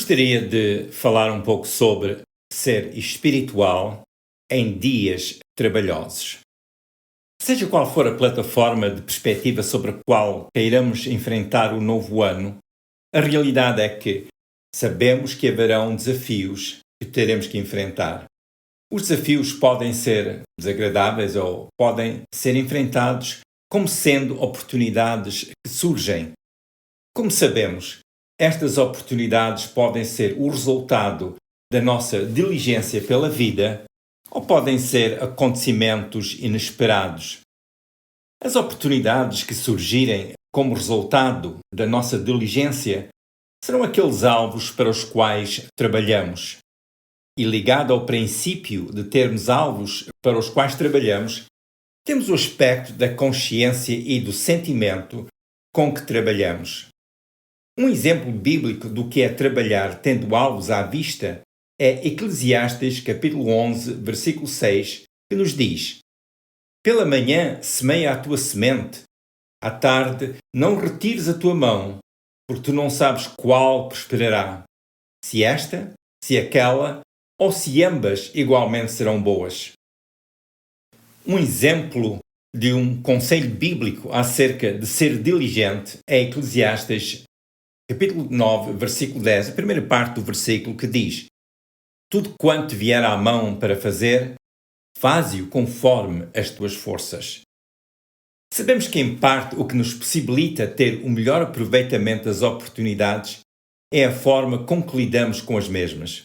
Gostaria de falar um pouco sobre ser espiritual em dias trabalhosos. Seja qual for a plataforma de perspectiva sobre a qual queiramos enfrentar o novo ano, a realidade é que sabemos que haverão desafios que teremos que enfrentar. Os desafios podem ser desagradáveis ou podem ser enfrentados como sendo oportunidades que surgem. Como sabemos, estas oportunidades podem ser o resultado da nossa diligência pela vida ou podem ser acontecimentos inesperados. As oportunidades que surgirem como resultado da nossa diligência serão aqueles alvos para os quais trabalhamos. E ligado ao princípio de termos alvos para os quais trabalhamos, temos o aspecto da consciência e do sentimento com que trabalhamos. Um exemplo bíblico do que é trabalhar tendo alvos à vista é Eclesiastes capítulo 11, versículo 6, que nos diz: Pela manhã semeia a tua semente, à tarde não retires a tua mão, porque tu não sabes qual prosperará, se esta, se aquela, ou se ambas igualmente serão boas. Um exemplo de um conselho bíblico acerca de ser diligente é Eclesiastes capítulo 9, versículo 10, a primeira parte do versículo que diz: Tudo quanto vier à mão para fazer, faze-o conforme as tuas forças. Sabemos que, em parte, o que nos possibilita ter o melhor aproveitamento das oportunidades é a forma com que lidamos com as mesmas.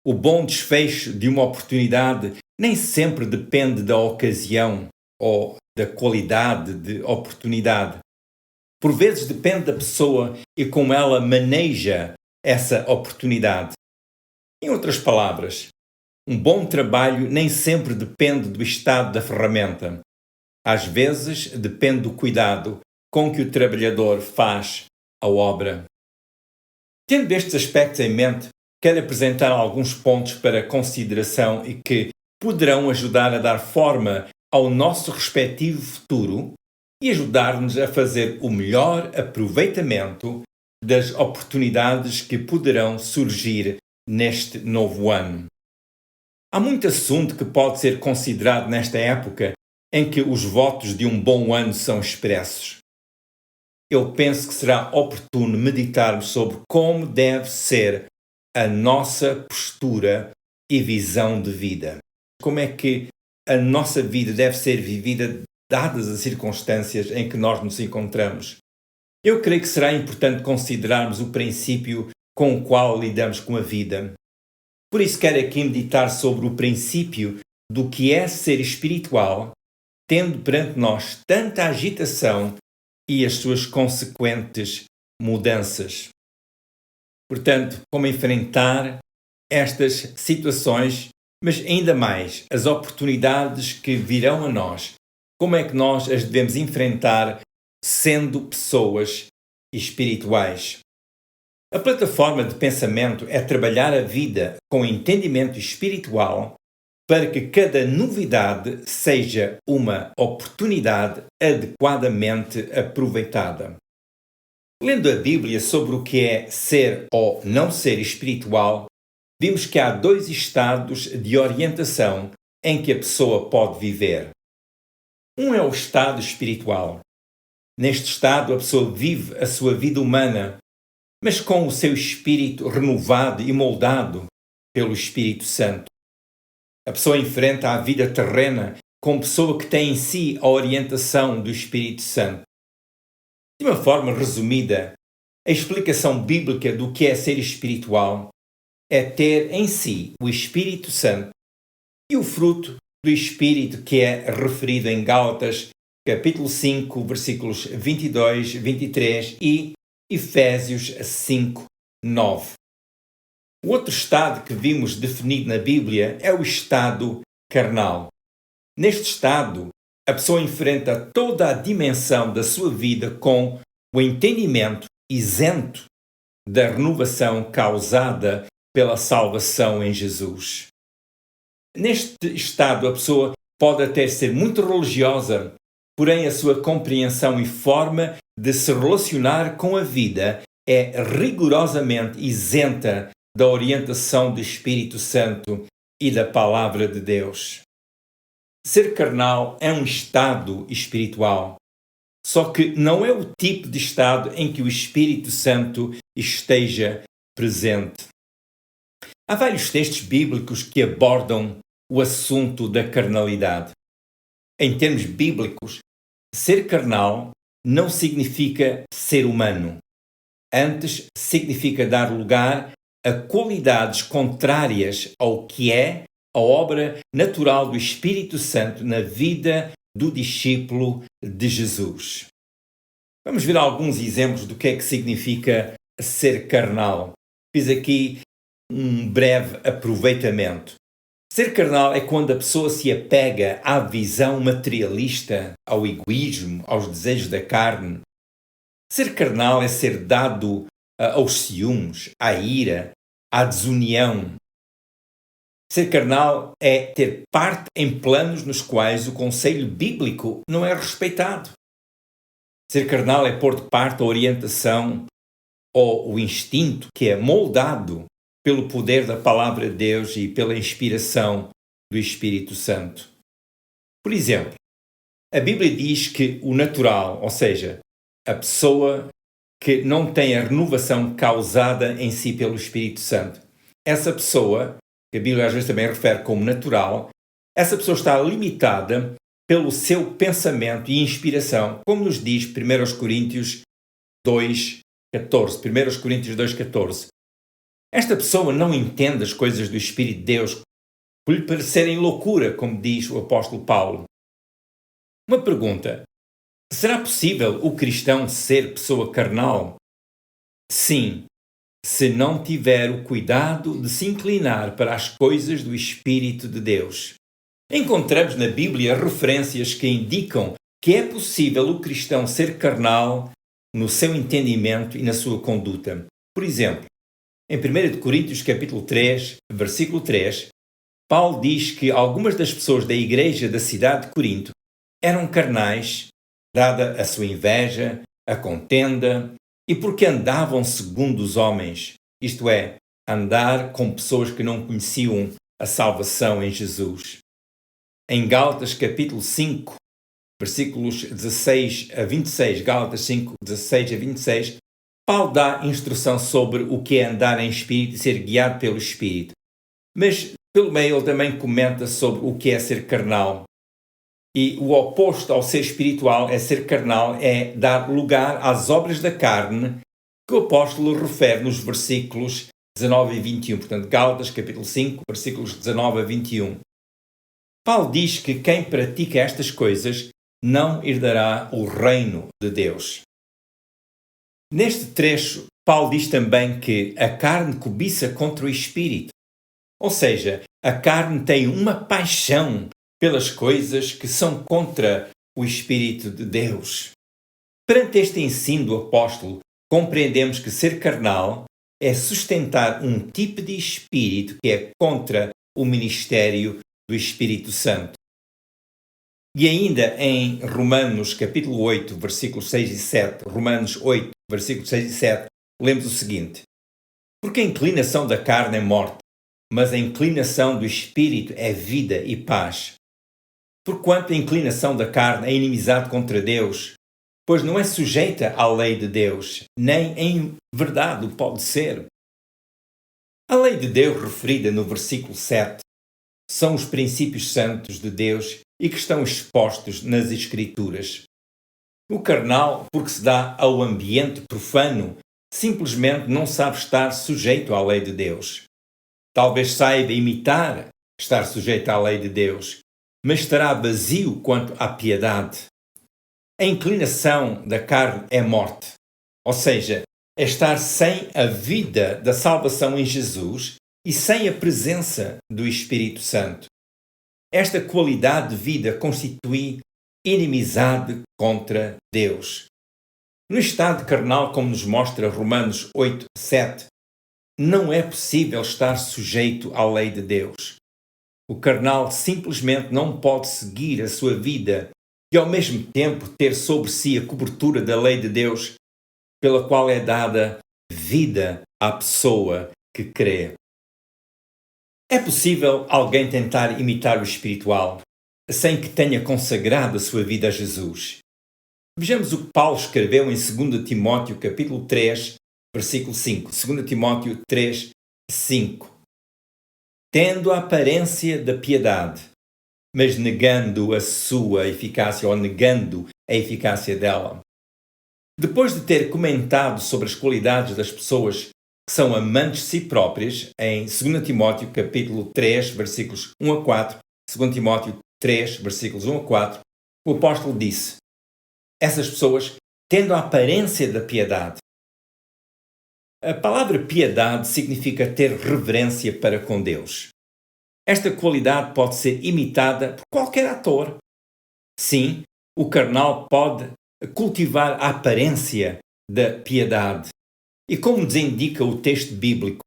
O bom desfecho de uma oportunidade nem sempre depende da ocasião ou da qualidade de oportunidade. Por vezes depende da pessoa e como ela maneja essa oportunidade. Em outras palavras, um bom trabalho nem sempre depende do estado da ferramenta. Às vezes depende do cuidado com que o trabalhador faz a obra. Tendo estes aspectos em mente, quero apresentar alguns pontos para consideração e que poderão ajudar a dar forma ao nosso respectivo futuro e ajudar-nos a fazer o melhor aproveitamento das oportunidades que poderão surgir neste novo ano. Há muito assunto que pode ser considerado nesta época em que os votos de um bom ano são expressos. Eu penso que será oportuno meditarmos sobre como deve ser a nossa postura e visão de vida. Como é que a nossa vida deve ser vivida dadas as circunstâncias em que nós nos encontramos. Eu creio que será importante considerarmos o princípio com o qual lidamos com a vida. Por isso quero aqui meditar sobre o princípio do que é ser espiritual, tendo perante nós tanta agitação e as suas consequentes mudanças. Portanto, como enfrentar estas situações, mas ainda mais as oportunidades que virão a nós. Como é que nós as devemos enfrentar sendo pessoas espirituais? A plataforma de pensamento é trabalhar a vida com entendimento espiritual para que cada novidade seja uma oportunidade adequadamente aproveitada. Lendo a Bíblia sobre o que é ser ou não ser espiritual, vimos que há dois estados de orientação em que a pessoa pode viver. Um é o estado espiritual. Neste estado, a pessoa vive a sua vida humana, mas com o seu espírito renovado e moldado pelo Espírito Santo. A pessoa enfrenta a vida terrena como pessoa que tem em si a orientação do Espírito Santo. De uma forma resumida, a explicação bíblica do que é ser espiritual é ter em si o Espírito Santo e o fruto do Espírito que é referido em Gálatas, capítulo 5, versículos 22, 23 e Efésios 5, 9. O outro estado que vimos definido na Bíblia é o estado carnal. Neste estado, a pessoa enfrenta toda a dimensão da sua vida com o entendimento isento da renovação causada pela salvação em Jesus. Neste estado, a pessoa pode até ser muito religiosa, porém a sua compreensão e forma de se relacionar com a vida é rigorosamente isenta da orientação do Espírito Santo e da Palavra de Deus. Ser carnal é um estado espiritual, só que não é o tipo de estado em que o Espírito Santo esteja presente. Há vários textos bíblicos que abordam o assunto da carnalidade. Em termos bíblicos, ser carnal não significa ser humano. Antes, significa dar lugar a qualidades contrárias ao que é a obra natural do Espírito Santo na vida do discípulo de Jesus. Vamos ver alguns exemplos do que é que significa ser carnal. Fiz aqui um breve aproveitamento. Ser carnal é quando a pessoa se apega à visão materialista, ao egoísmo, aos desejos da carne. Ser carnal é ser dado aos ciúmes, à ira, à desunião. Ser carnal é ter parte em planos nos quais o conselho bíblico não é respeitado. Ser carnal é pôr de parte a orientação ou o instinto que é moldado pelo poder da Palavra de Deus e pela inspiração do Espírito Santo. Por exemplo, a Bíblia diz que o natural, ou seja, a pessoa que não tem a renovação causada em si pelo Espírito Santo, essa pessoa, que a Bíblia às vezes também refere como natural, essa pessoa está limitada pelo seu pensamento e inspiração, como nos diz 1 Coríntios 2,14. 1 Coríntios 2,14. Esta pessoa não entende as coisas do Espírito de Deus por lhe parecerem loucura, como diz o apóstolo Paulo. Uma pergunta: será possível o cristão ser pessoa carnal? Sim, se não tiver o cuidado de se inclinar para as coisas do Espírito de Deus. Encontramos na Bíblia referências que indicam que é possível o cristão ser carnal no seu entendimento e na sua conduta. Por exemplo, em 1 Coríntios capítulo 3, versículo 3, Paulo diz que algumas das pessoas da igreja da cidade de Corinto eram carnais, dada a sua inveja, a contenda, e porque andavam segundo os homens, isto é, andar com pessoas que não conheciam a salvação em Jesus. Em Gálatas capítulo 5, versículos 16 a 26, Gálatas 5, 16 a 26, Paulo dá instrução sobre o que é andar em Espírito e ser guiado pelo Espírito. Mas, pelo meio, ele também comenta sobre o que é ser carnal. E o oposto ao ser espiritual é ser carnal, é dar lugar às obras da carne que o apóstolo refere nos versículos 19 e 21. Portanto, Gálatas capítulo 5, versículos 19 a 21. Paulo diz que quem pratica estas coisas não herdará o reino de Deus. Neste trecho, Paulo diz também que a carne cobiça contra o espírito. Ou seja, a carne tem uma paixão pelas coisas que são contra o Espírito de Deus. Perante este ensino do apóstolo, compreendemos que ser carnal é sustentar um tipo de espírito que é contra o ministério do Espírito Santo. E ainda em Romanos capítulo 8, versículos 6 e 7, Romanos 8, versículos 6 e 7, lemos o seguinte: porque a inclinação da carne é morte, mas a inclinação do Espírito é vida e paz. Porquanto a inclinação da carne é inimizade contra Deus, pois não é sujeita à lei de Deus, nem em verdade o pode ser. A lei de Deus referida no versículo 7 são os princípios santos de Deus e que estão expostos nas Escrituras. O carnal, porque se dá ao ambiente profano, simplesmente não sabe estar sujeito à lei de Deus. Talvez saiba imitar estar sujeito à lei de Deus, mas estará vazio quanto à piedade. A inclinação da carne é morte, ou seja, é estar sem a vida da salvação em Jesus e sem a presença do Espírito Santo. Esta qualidade de vida constitui inimizade contra Deus. No estado carnal, como nos mostra Romanos 8, 7, não é possível estar sujeito à lei de Deus. O carnal simplesmente não pode seguir a sua vida e ao mesmo tempo ter sobre si a cobertura da lei de Deus, pela qual é dada vida à pessoa que crê. É possível alguém tentar imitar o espiritual sem que tenha consagrado a sua vida a Jesus? Vejamos o que Paulo escreveu em 2 Timóteo capítulo 3, versículo 5. 2 Timóteo 3, 5. Tendo a aparência da piedade, mas negando a sua eficácia ou negando a eficácia dela. Depois de ter comentado sobre as qualidades das pessoas que são amantes de si próprias, em 2 Timóteo capítulo 3, versículos 1 a 4, 2 Timóteo 3, versículos 1 a 4, o apóstolo disse: essas pessoas, tendo a aparência da piedade. A palavra piedade significa ter reverência para com Deus. Esta qualidade pode ser imitada por qualquer ator. Sim, o carnal pode cultivar a aparência da piedade. E como nos indica o texto bíblico,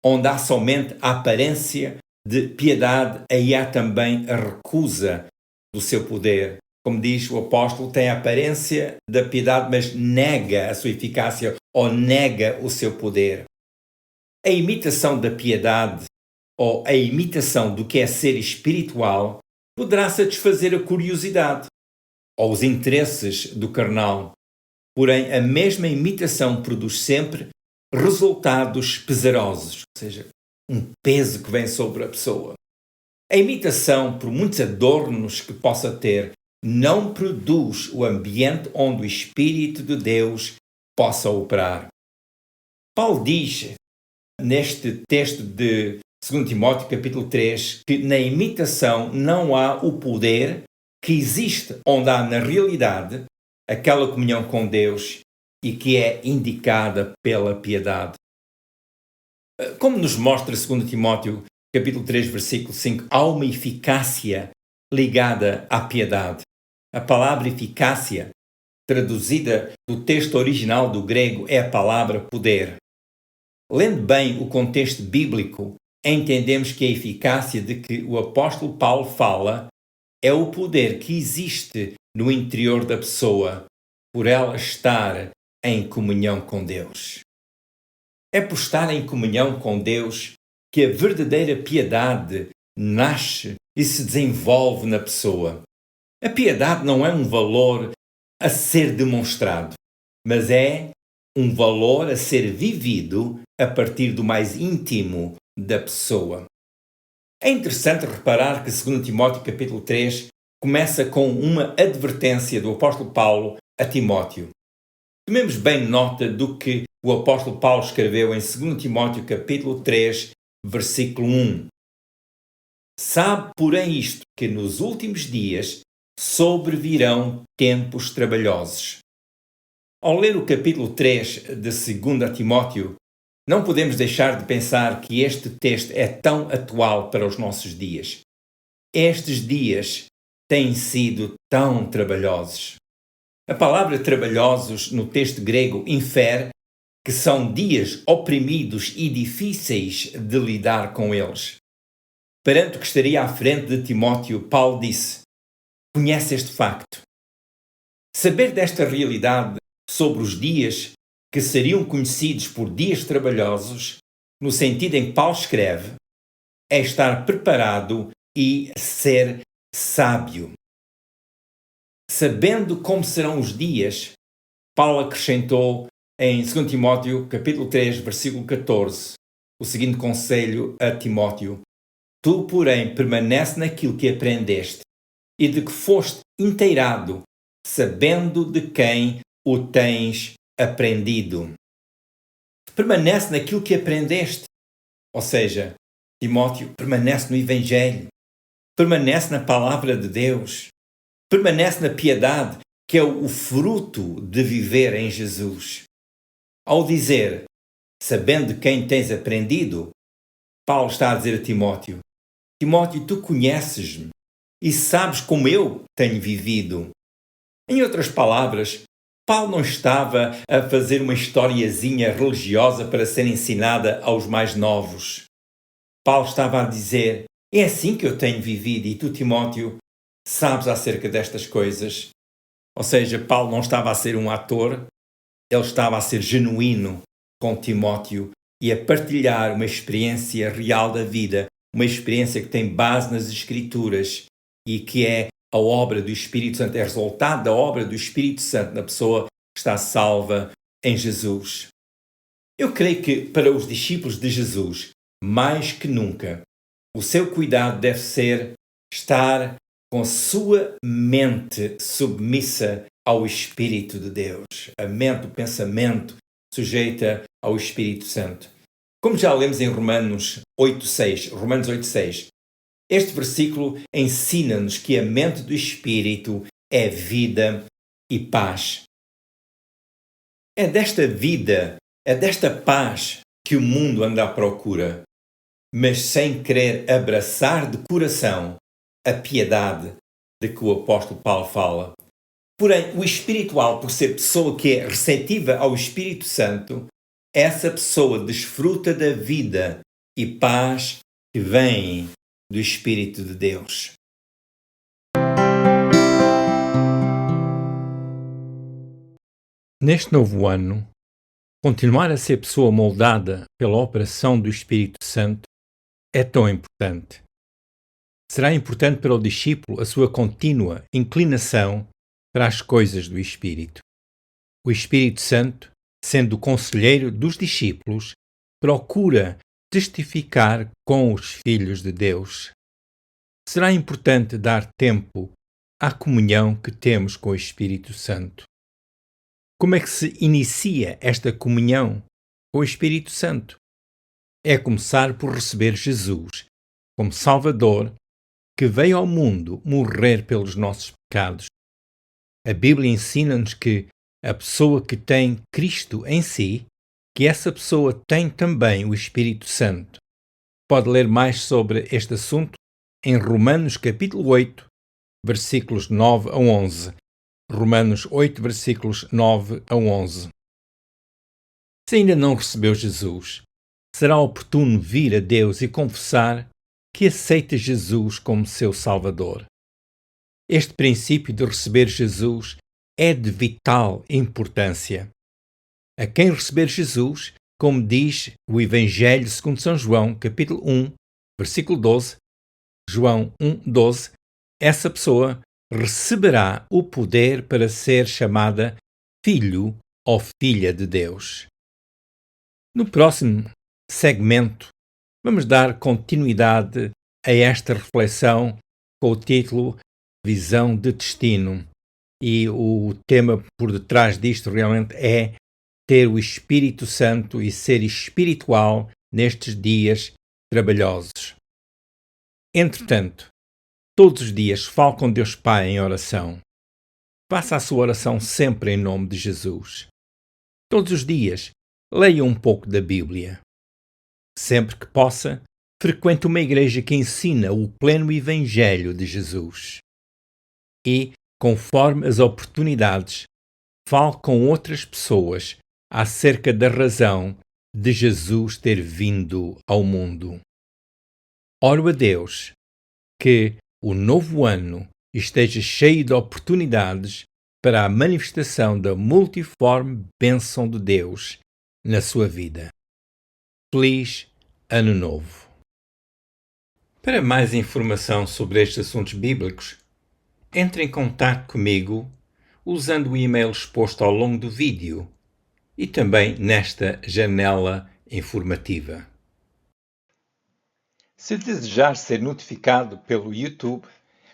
onde há somente a aparência de piedade, aí há também a recusa do seu poder. Como diz o apóstolo, tem a aparência da piedade, mas nega a sua eficácia ou nega o seu poder. A imitação da piedade ou a imitação do que é ser espiritual poderá satisfazer a curiosidade ou os interesses do carnal. Porém, a mesma imitação produz sempre resultados pesarosos, ou seja, um peso que vem sobre a pessoa. A imitação, por muitos adornos que possa ter, não produz o ambiente onde o Espírito de Deus possa operar. Paulo diz, neste texto de 2 Timóteo capítulo 3, que na imitação não há o poder que existe onde há na realidade aquela comunhão com Deus e que é indicada pela piedade. Como nos mostra 2 Timóteo capítulo 3, versículo 5, há uma eficácia ligada à piedade. A palavra eficácia, traduzida do texto original do grego, é a palavra poder. Lendo bem o contexto bíblico, entendemos que a eficácia de que o apóstolo Paulo fala é o poder que existe no interior da pessoa, por ela estar em comunhão com Deus. É por estar em comunhão com Deus que a verdadeira piedade nasce e se desenvolve na pessoa. A piedade não é um valor a ser demonstrado, mas é um valor a ser vivido a partir do mais íntimo da pessoa. É interessante reparar que 2 Timóteo capítulo 3 começa com uma advertência do apóstolo Paulo a Timóteo. Tomemos bem nota do que o apóstolo Paulo escreveu em 2 Timóteo capítulo 3, versículo 1. Sabe, porém, isto, que nos últimos dias sobrevirão tempos trabalhosos. Ao ler o capítulo 3 de 2 Timóteo, não podemos deixar de pensar que este texto é tão atual para os nossos dias. Estes dias têm sido tão trabalhosos. A palavra trabalhosos no texto grego infere que são dias oprimidos e difíceis de lidar com eles. Perante o que estaria à frente de Timóteo, Paulo disse: conhece este facto. Saber desta realidade sobre os dias que seriam conhecidos por dias trabalhosos, no sentido em que Paulo escreve, é estar preparado e ser sábio. Sabendo como serão os dias, Paulo acrescentou em 2 Timóteo, capítulo 3, versículo 14, o seguinte conselho a Timóteo: tu, porém, permanece naquilo que aprendeste e de que foste inteirado, sabendo de quem o tens aprendido. Permanece naquilo que aprendeste. Ou seja, Timóteo, permanece no Evangelho, permanece na palavra de Deus, permanece na piedade, que é o fruto de viver em Jesus. Ao dizer, sabendo de quem tens aprendido, Paulo está a dizer a Timóteo: Timóteo, tu conheces-me e sabes como eu tenho vivido. Em outras palavras, Paulo não estava a fazer uma historiazinha religiosa para ser ensinada aos mais novos. Paulo estava a dizer: é assim que eu tenho vivido e tu, Timóteo, sabes acerca destas coisas. Ou seja, Paulo não estava a ser um ator, ele estava a ser genuíno com Timóteo e a partilhar uma experiência real da vida, uma experiência que tem base nas Escrituras e que é a obra do Espírito Santo, é resultado da obra do Espírito Santo na pessoa que está salva em Jesus. Eu creio que para os discípulos de Jesus, mais que nunca, o seu cuidado deve ser estar com a sua mente submissa ao Espírito de Deus, a mente, o pensamento sujeita ao Espírito Santo. Como já lemos em Romanos 8:6, este versículo ensina-nos que a mente do Espírito é vida e paz. É desta vida, é desta paz que o mundo anda à procura, mas sem querer abraçar de coração a piedade de que o apóstolo Paulo fala. Porém, o espiritual, por ser pessoa que é receptiva ao Espírito Santo, essa pessoa desfruta da vida e paz que vem do Espírito de Deus. Neste novo ano, continuar a ser pessoa moldada pela operação do Espírito Santo é tão importante. Será importante para o discípulo a sua contínua inclinação para as coisas do Espírito. O Espírito Santo, sendo o conselheiro dos discípulos, procura testificar com os filhos de Deus. Será importante dar tempo à comunhão que temos com o Espírito Santo. Como é que se inicia esta comunhão com o Espírito Santo? É começar por receber Jesus como Salvador, que veio ao mundo morrer pelos nossos pecados. A Bíblia ensina-nos que a pessoa que tem Cristo em si, que essa pessoa tem também o Espírito Santo. Pode ler mais sobre este assunto em Romanos capítulo 8, versículos 9 a 11. Romanos 8, versículos 9 a 11. Se ainda não recebeu Jesus, será oportuno vir a Deus e confessar que aceita Jesus como seu Salvador. Este princípio de receber Jesus é de vital importância. A quem receber Jesus, como diz o Evangelho segundo São João, capítulo 1, versículo 12, João 1, 12, essa pessoa receberá o poder para ser chamada filho ou filha de Deus. No próximo segmento, vamos dar continuidade a esta reflexão com o título Visão de Destino. E o tema por detrás disto realmente é ter o Espírito Santo e ser espiritual nestes dias trabalhosos. Entretanto, todos os dias fale com Deus Pai em oração. Faça a sua oração sempre em nome de Jesus. Todos os dias, leia um pouco da Bíblia. Sempre que possa, frequente uma igreja que ensina o pleno Evangelho de Jesus. E, conforme as oportunidades, fale com outras pessoas acerca da razão de Jesus ter vindo ao mundo. Oro a Deus que o novo ano esteja cheio de oportunidades para a manifestação da multiforme bênção de Deus na sua vida. Feliz Ano Novo! Para mais informação sobre estes assuntos bíblicos, entre em contato comigo usando o e-mail exposto ao longo do vídeo e também nesta janela informativa. Se desejar ser notificado pelo YouTube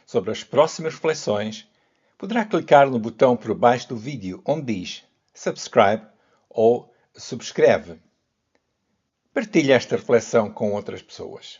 sobre as próximas reflexões, poderá clicar no botão por baixo do vídeo onde diz Subscribe ou Subscreve. Partilhe esta reflexão com outras pessoas.